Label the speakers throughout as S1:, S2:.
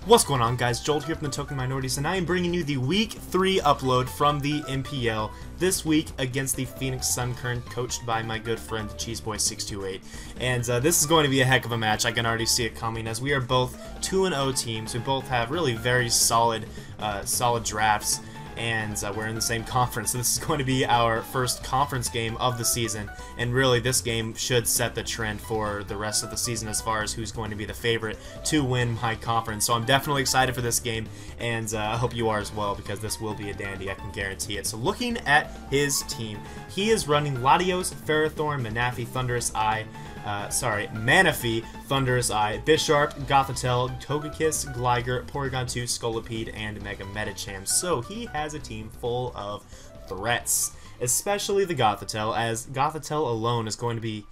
S1: What's going on, guys? Joel here from the Token Minorities, and I am bringing you the Week 3 upload from the NPL this week against the Phoenix Sunkern, coached by my good friend Cheeseboy628. And this is going to be a heck of a match. I can already see it coming, as we are both 2-0 teams. We both have really very solid drafts, and we're in the same conference. So this is going to be our first conference game of the season, and really this game should set the trend for the rest of the season as far as who's going to be the favorite to win my conference. So I'm definitely excited for this game, and I hope you are as well, because this will be a dandy, I can guarantee it. So looking at his team, he is running Latios, Ferrothorn, Manaphy, Manaphy, Thunderous Eye, Bisharp, Gothitelle, Togekiss, Gligar, Porygon 2, Scolipede, and Mega Medicham. So he has a team full of threats, especially the Gothitelle, as Gothitelle alone is going to be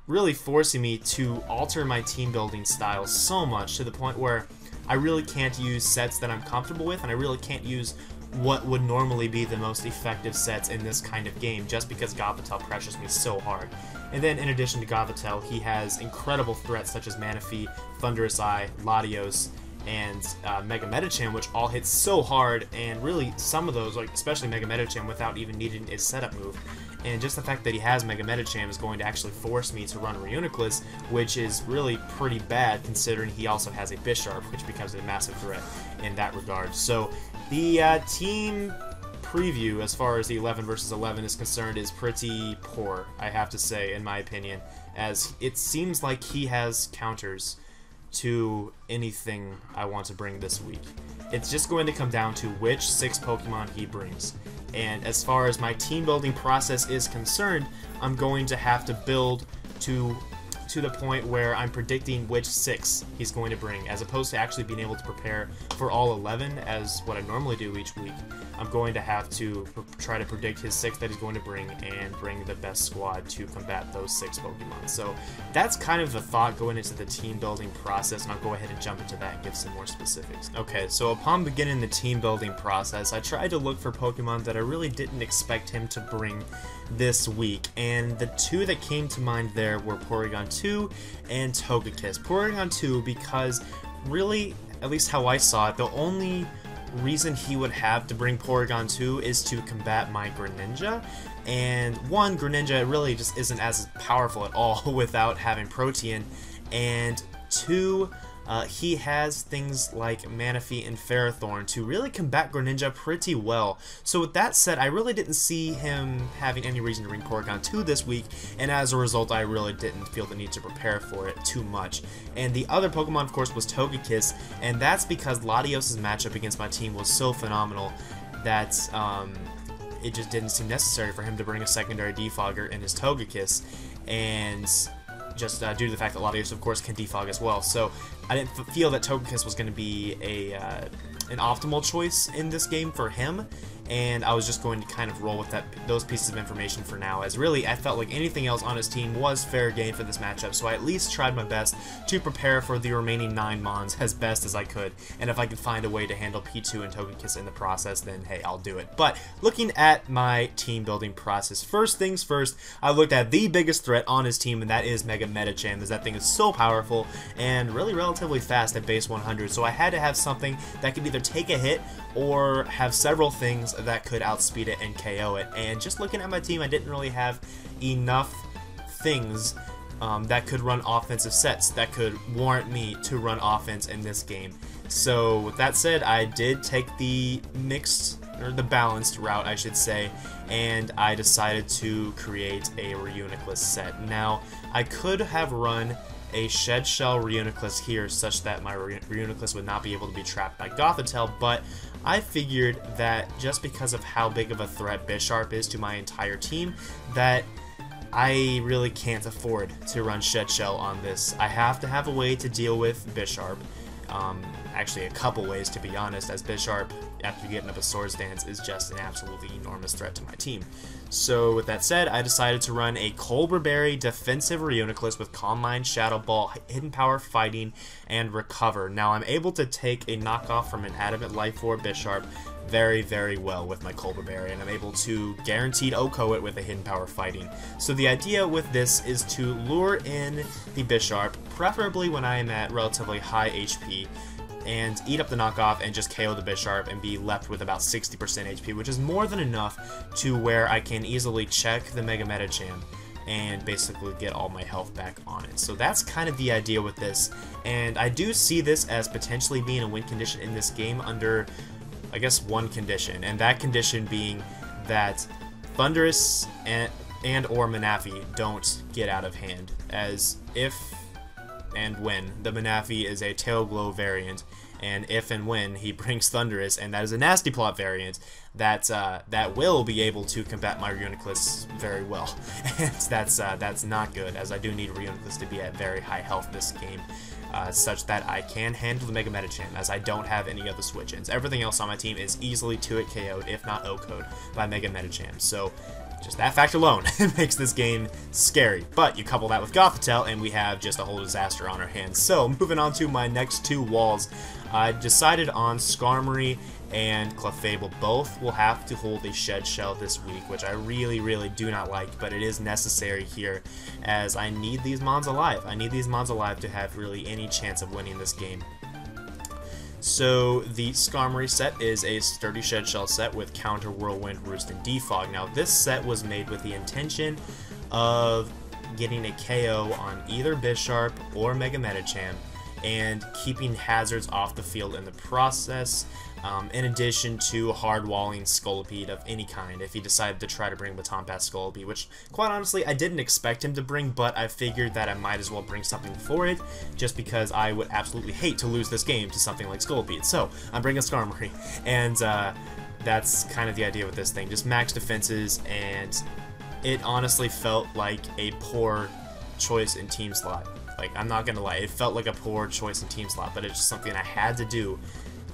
S1: really forcing me to alter my team building style so much, to the point where I really can't use sets that I'm comfortable with, and I really can't use what would normally be the most effective sets in this kind of game, just because Gothitelle pressures me so hard. And then in addition to Gothitelle, he has incredible threats such as Manaphy, Thunderous Eye, Latios, and Mega Medicham, which all hit so hard, and really some of those, like especially Mega Medicham, without even needing his setup move. And just the fact that he has Mega Medicham is going to actually force me to run Reuniclus, which is really pretty bad considering he also has a Bisharp, which becomes a massive threat in that regard. So the team preview, as far as the 11 versus 11 is concerned, is pretty poor, I have to say, in my opinion, as it seems like he has counters to anything I want to bring this week. It's just going to come down to which 6 Pokemon he brings. And as far as my team building process is concerned, I'm going to have to build to the point where I'm predicting which 6 he's going to bring, as opposed to actually being able to prepare for all 11 as what I normally do each week. I'm going to have to try to predict his 6 that he's going to bring, and bring the best squad to combat those 6 Pokemon. So that's kind of the thought going into the team building process, and I'll go ahead and jump into that and give some more specifics. Okay, so upon beginning the team building process, I tried to look for Pokemon that I really didn't expect him to bring this week, and the 2 that came to mind there were Porygon 2 and Togekiss. Porygon 2 because really, at least how I saw it, the only reason he would have to bring Porygon 2 is to combat my Greninja, and one, Greninja really just isn't as powerful at all without having Protean, and 2, he has things like Manaphy and Ferrothorn to really combat Greninja pretty well. So with that said, I really didn't see him having any reason to bring Porygon 2 this week, and as a result, I really didn't feel the need to prepare for it too much. And the other Pokemon, of course, was Togekiss, and that's because Latios' matchup against my team was so phenomenal that it just didn't seem necessary for him to bring a secondary defogger in his Togekiss, and just due to the fact that Latios, of course, can defog as well. So I didn't feel that Togekiss was going to be an optimal choice in this game for him, and I was just going to kind of roll with those pieces of information for now, as really I felt like anything else on his team was fair game for this matchup, so I at least tried my best to prepare for the remaining 9 Mons as best as I could, and if I could find a way to handle P2 and Togekiss in the process, then hey, I'll do it. But looking at my team building process, first things first, I looked at the biggest threat on his team, and that is Mega Medicham, as that thing is so powerful and really relatively fast at base 100, so I had to have something that could either take a hit or have several things that could outspeed it and KO it. And just looking at my team, I didn't really have enough things that could run offensive sets that could warrant me to run offense in this game. So with that said, I did take the balanced route, I should say, and I decided to create a Reuniclus set. Now, I could have run a Shed Shell Reuniclus here, such that my Reuniclus would not be able to be trapped by Gothitelle, but I figured that just because of how big of a threat Bisharp is to my entire team, that I really can't afford to run Shed Shell on this. I have to have a way to deal with Bisharp. Actually, a couple ways, to be honest, as Bisharp, after getting up a Swords Dance, is just an absolutely enormous threat to my team. So with that said, I decided to run a Colbur Berry defensive Reuniclus with Calm Mind, Shadow Ball, Hidden Power, Fighting, and Recover. Now I'm able to take a knockoff from an Adamant Life Orb Bisharp very, very well with my Colbur Berry, and I'm able to guaranteed OHKO it with a Hidden Power Fighting. So the idea with this is to lure in the Bisharp, preferably when I am at relatively high HP, and eat up the knockoff and just KO the Bisharp and be left with about 60% HP, which is more than enough to where I can easily check the Mega Medicham and basically get all my health back on it. So that's kind of the idea with this, and I do see this as potentially being a win condition in this game under, I guess, one condition, and that condition being that Thundurus and or Manaphy don't get out of hand, as if and when the Manaphy is a Tail Glow variant, and if and when he brings Thundurus, and that is a Nasty Plot variant, that will be able to combat my Reuniclus very well. And that's not good, as I do need Reuniclus to be at very high health this game, such that I can handle the Mega Medicham, as I don't have any other switch-ins. Everything else on my team is easily 2-hit KO'd, if not O-Code, by Mega Medicham. So just that fact alone makes this game scary. But you couple that with Gothitelle, and we have just a whole disaster on our hands. So moving on to my next two walls, I decided on Skarmory and Clefable. Both will have to hold a Shed Shell this week, which I really do not like, but it is necessary here, as I need these Mons alive. I need these Mons alive to have really any chance of winning this game. So the Skarmory set is a sturdy Shed Shell set with Counter, Whirlwind, Roost, and Defog. Now this set was made with the intention of getting a KO on either Bisharp or Mega Medicham, and keeping hazards off the field in the process, in addition to hard-walling Scolipede of any kind if he decided to try to bring Baton Pass Scolipede, which, quite honestly, I didn't expect him to bring, but I figured that I might as well bring something for it, just because I would absolutely hate to lose this game to something like Scolipede. So, I'm bringing Skarmory, and that's kind of the idea with this thing. Just max defenses, and it honestly felt like a poor choice in team slot. Like, I'm not gonna lie, it felt like a poor choice in team slot, but it's just something I had to do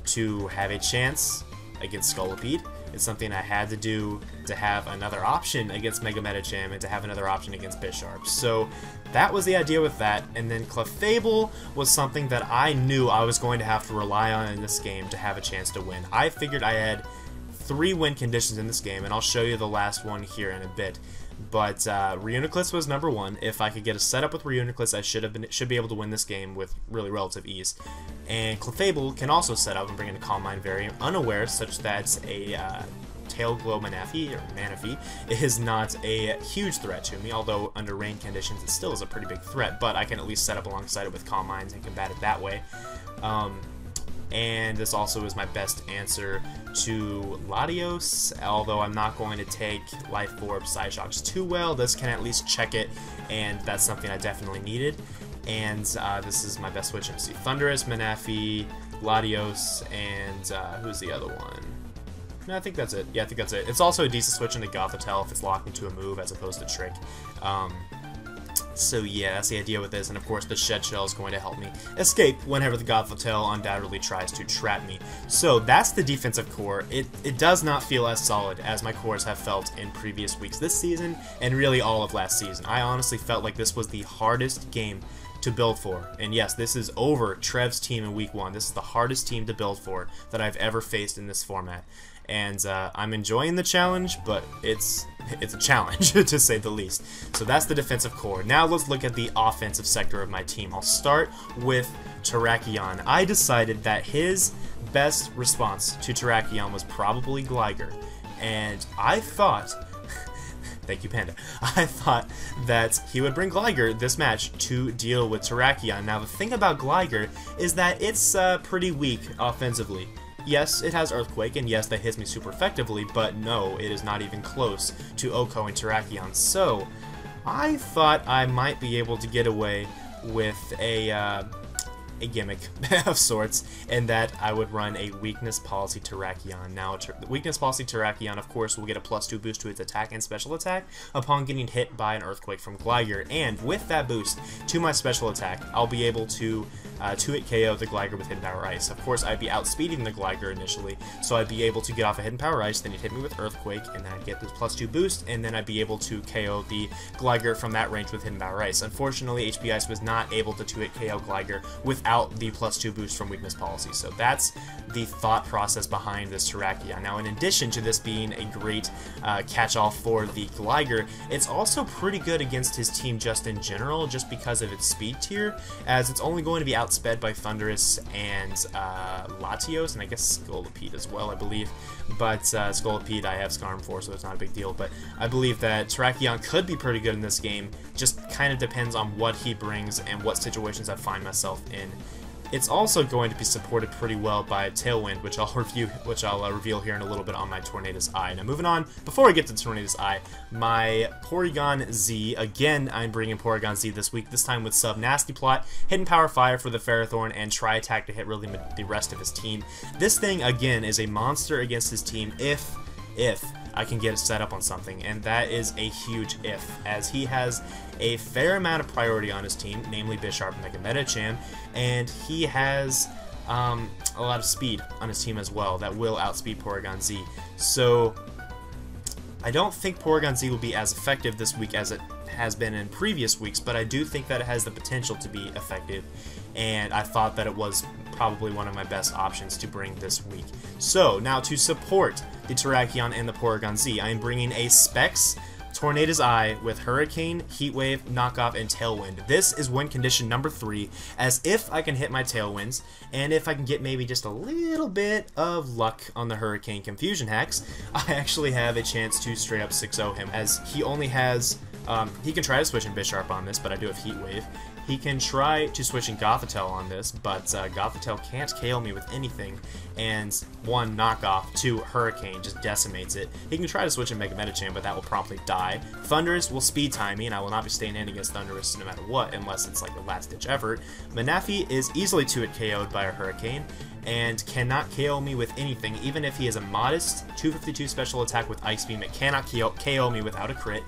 S1: to have a chance against Scolipede. It's something I had to do to have another option against Mega Medicham and to have another option against Bisharp. So that was the idea with that, and then Clefable was something that I knew I was going to have to rely on in this game to have a chance to win. I figured I had 3 win conditions in this game, and I'll show you the last one here in a bit. But Reuniclus was number 1. If I could get a setup with Reuniclus, I should be able to win this game with really relative ease. And Clefable can also set up and bring in a Calm Mind variant unaware, such that a Tail Glow Manaphy is not a huge threat to me, although under rain conditions it still is a pretty big threat, but I can at least set up alongside it with Calm Minds and combat it that way. And this also is my best answer to Latios, although I'm not going to take Life Orb Psyshocks too well. This can at least check it, and that's something I definitely needed. And this is my best switch. See, Thundurus, Manaphy, Latios, and who's the other one? No, I think that's it. Yeah, I think that's it. It's also a decent switch into Gothitelle if it's locked into a move as opposed to Trick. So yeah, that's the idea with this, and of course the Shed Shell is going to help me escape whenever the Gothitelle undoubtedly tries to trap me. So that's the defensive core. It does not feel as solid as my cores have felt in previous weeks this season, and really all of last season. I honestly felt like this was the hardest game to build for, and yes, this is over Trev's team in week 1. This is the hardest team to build for that I've ever faced in this format. And I'm enjoying the challenge, but it's a challenge to say the least. So that's the defensive core. Now let's look at the offensive sector of my team. I'll start with Terrakion. I decided that his best response to Terrakion was probably Gligar, and I thought thank you, Panda. I thought that he would bring Gligar this match to deal with Terrakion. Now the thing about Gligar is that it's pretty weak offensively. Yes, it has Earthquake, and yes, that hits me super effectively, but no, it is not even close to Oko and Terrakion. So, I thought I might be able to get away with a gimmick of sorts, and that I would run a Weakness Policy Terrakion. Now, Weakness Policy Terrakion, of course, will get a +2 boost to its attack and special attack upon getting hit by an Earthquake from Gligar, and with that boost to my special attack, I'll be able to 2-hit KO the Gligar with Hidden Power Ice. Of course, I'd be outspeeding the Gligar initially, so I'd be able to get off a Hidden Power Ice, then he'd hit me with Earthquake, and then I'd get this +2 boost, and then I'd be able to KO the Gligar from that range with Hidden Power Ice. Unfortunately, HP Ice was not able to 2-hit KO Gligar without the +2 boost from Weakness Policy, so that's the thought process behind this Terrakion. Now, in addition to this being a great catch-all for the Gligar, it's also pretty good against his team just in general, just because of its speed tier, as it's only going to be outsped by Thunderous and Latios, and I guess Scolipede as well, I believe. But Scolipede I have Skarm for, so it's not a big deal. But I believe that Terrakion could be pretty good in this game. Just kind of depends on what he brings and what situations I find myself in. It's also going to be supported pretty well by Tailwind, which I'll reveal here in a little bit on my Tornadus Eye. Now, moving on, before I get to Tornadus Eye, my Porygon Z, again, I'm bringing Porygon Z this week, this time with Sub Nasty Plot, Hidden Power Fire for the Ferrothorn, and Tri Attack to hit really the rest of his team. This thing, again, is a monster against his team if I can get it set up on something, and that is a huge if, as he has a fair amount of priority on his team, namely Bisharp and Mega Medicham, and he has a lot of speed on his team as well that will outspeed Porygon Z. So I don't think Porygon Z will be as effective this week as it has been in previous weeks, but I do think that it has the potential to be effective, and I thought that it was probably one of my best options to bring this week. So now to support the Terrakion and the Porygon Z, I am bringing a Specs Tornadus Eye with Hurricane, Heat Wave, Knockoff, and Tailwind. This is win condition number 3, as if I can hit my Tailwinds, and if I can get maybe just a little bit of luck on the Hurricane Confusion Hex, I actually have a chance to straight up 6-0 him, as he only has, he can try to switch in Bisharp on this, but I do have Heat Wave. He can try to switch in Gothitelle on this, but Gothitelle can't KO me with anything, and 1, Knockoff, 2, Hurricane just decimates it. He can try to switch in Mega Medicham, but that will promptly die. Thunderous will speed time me, and I will not be staying in against Thunderous no matter what, unless it's like a last-ditch effort. Manaphy is easily 2-hit KO'd by a Hurricane, and cannot KO me with anything, even if he has a modest 252 special attack with Ice Beam. It cannot KO me without a crit.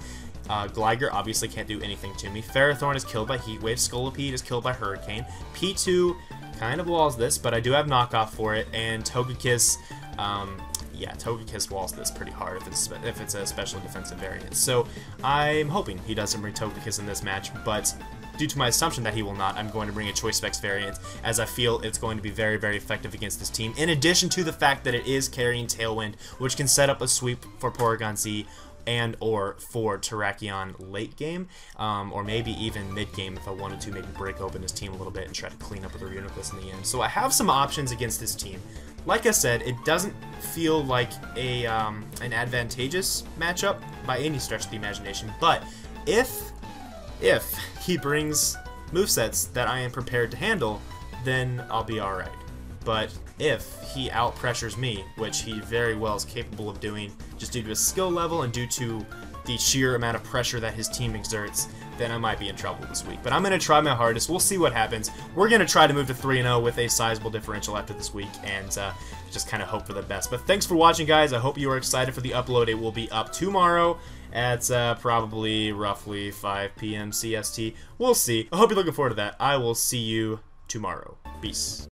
S1: Gligar obviously can't do anything to me. Ferrothorn is killed by Heat Wave. Scolipede is killed by Hurricane. P2 kind of walls this, but I do have Knockoff for it. And Togekiss, yeah, Togekiss walls this pretty hard if it's a special defensive variant. So I'm hoping he doesn't bring Togekiss in this match, but due to my assumption that he will not, I'm going to bring a Choice Specs variant, as I feel it's going to be very, very effective against this team, in addition to the fact that it is carrying Tailwind, which can set up a sweep for Porygon Z, and or for Terrakion late game, or maybe even mid game if I wanted to maybe break open his team a little bit and try to clean up with a Reuniclus in the end. So I have some options against this team. Like I said, it doesn't feel like a an advantageous matchup by any stretch of the imagination, but if he brings movesets that I am prepared to handle, then I'll be alright. But if he out-pressures me, which he very well is capable of doing, just due to his skill level and due to the sheer amount of pressure that his team exerts, then I might be in trouble this week. But I'm going to try my hardest. We'll see what happens. We're going to try to move to 3-0 with a sizable differential after this week, and just kind of hope for the best. But thanks for watching, guys. I hope you are excited for the upload. It will be up tomorrow at probably roughly 5 p.m. CST. We'll see. I hope you're looking forward to that. I will see you tomorrow. Peace.